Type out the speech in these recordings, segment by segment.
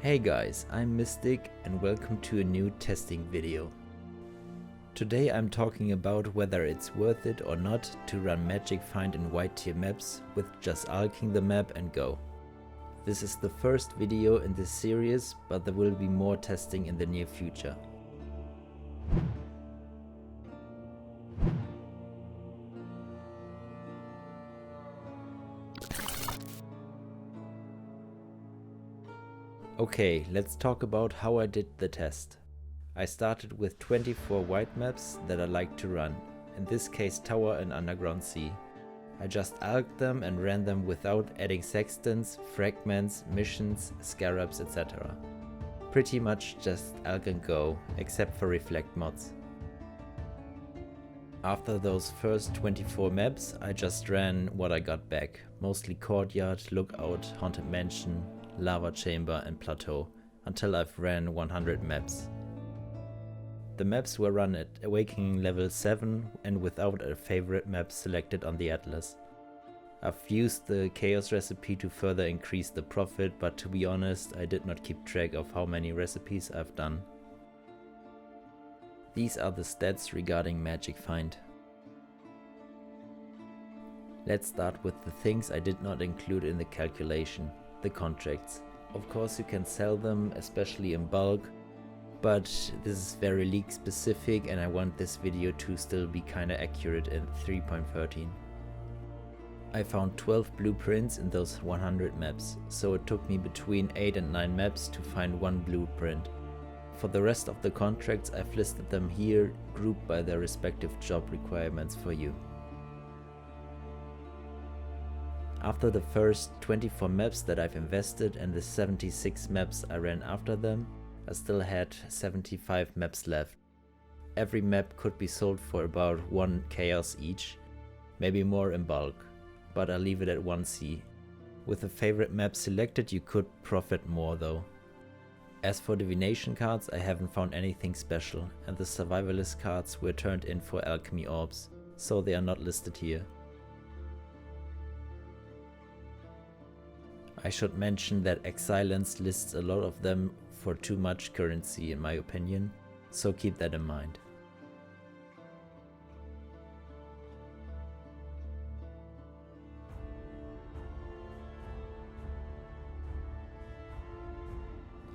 Hey guys, I'm Mzticc and welcome to a new testing video. Today I'm talking about whether it's worth it or not to run Magicfind in white tier maps with just alking the map and go. This is the first video in this series, but there will be more testing in the near future. Okay, let's talk about how I did the test. I started with 24 white maps that I like to run, in this case Tower and Underground Sea. I just alked them and ran them without adding sextants, fragments, missions, scarabs, etc. Pretty much just alk and go, except for reflect mods. After those first 24 maps, I just ran what I got back, mostly Courtyard, Lookout, Haunted Mansion, Lava Chamber and Plateau, until I've ran 100 maps. The maps were run at Awakening level 7 and without a favorite map selected on the atlas. I've used the chaos recipe to further increase the profit, but to be honest, I did not keep track of how many recipes I've done. These are the stats regarding Magicfind. Let's start with the things I did not include in the calculation. The contracts. Of course you can sell them, especially in bulk, but this is very league specific and I want this video to still be kinda accurate in 3.13. I found 12 blueprints in those 100 maps, so it took me between 8 and 9 maps to find one blueprint. For the rest of the contracts I've listed them here, grouped by their respective job requirements for you. After the first 24 maps that I've invested and the 76 maps I ran after them, I still had 75 maps left. Every map could be sold for about 1 chaos each, maybe more in bulk, but I'll leave it at 1C. With a favorite map selected you could profit more though. As for divination cards, I haven't found anything special, and the survivalist cards were turned in for alchemy orbs, so they are not listed here. I should mention that Exile lists a lot of them for too much currency in my opinion, so keep that in mind.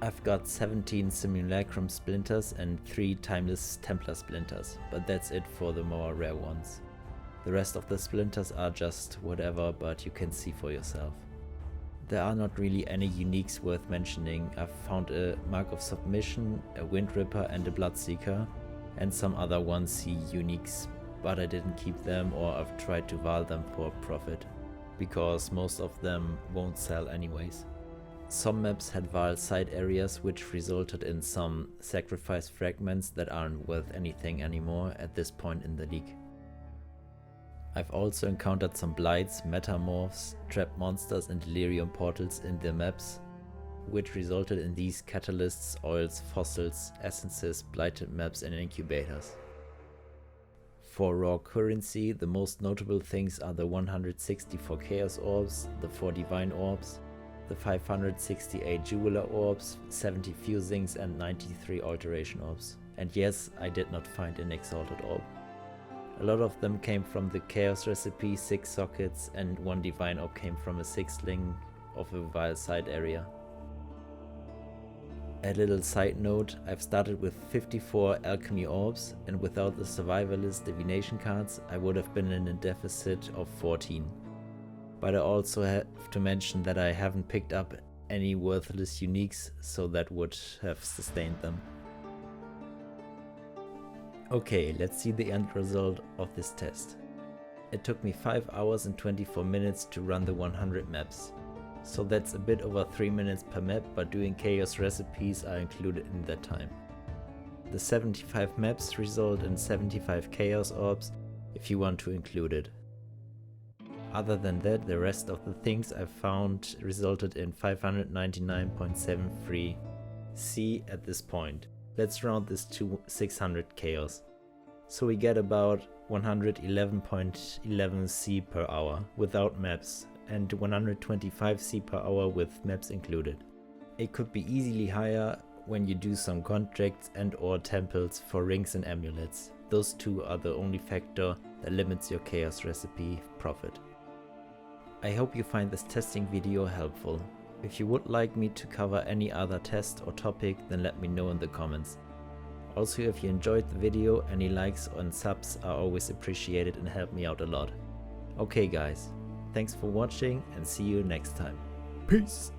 I've got 17 Simulacrum splinters and 3 Timeless Templar splinters, but that's it for the more rare ones. The rest of the splinters are just whatever, but you can see for yourself. There are not really any uniques worth mentioning. I've found a Mark of Submission, a Wind Ripper and a Bloodseeker, and some other 1C uniques, but I didn't keep them or I've tried to val them for profit, because most of them won't sell anyways. Some maps had val side areas which resulted in some sacrifice fragments that aren't worth anything anymore at this point in the league. I've also encountered some blights, metamorphs, trapped monsters and delirium portals in the maps, which resulted in these catalysts, oils, fossils, essences, blighted maps and incubators. For raw currency, the most notable things are the 164 chaos orbs, the 4 divine orbs, the 568 jeweler orbs, 70 fusings and 93 alteration orbs. And yes, I did not find an exalted orb. A lot of them came from the chaos recipe, 6 sockets, and 1 divine orb came from a 6ling of a vile side area. A little side note, I've started with 54 alchemy orbs, and without the survivalist divination cards I would have been in a deficit of 14. But I also have to mention that I haven't picked up any worthless uniques, so that would have sustained them. Okay, let's see the end result of this test. It took me 5 hours and 24 minutes to run the 100 maps. So that's a bit over 3 minutes per map, but doing chaos recipes are included in that time. The 75 maps result in 75 chaos orbs if you want to include it. Other than that, the rest of the things I found resulted in 599.73 C at this point. Let's round this to 600 chaos. So we get about 111.11 C per hour without maps and 125 C per hour with maps included. It could be easily higher when you do some contracts and or temples for rings and amulets. Those two are the only factor that limits your chaos recipe profit. I hope you find this testing video helpful. If you would like me to cover any other test or topic, then let me know in the comments. Also, if you enjoyed the video, any likes and subs are always appreciated and help me out a lot. Okay guys, thanks for watching and see you next time. Peace!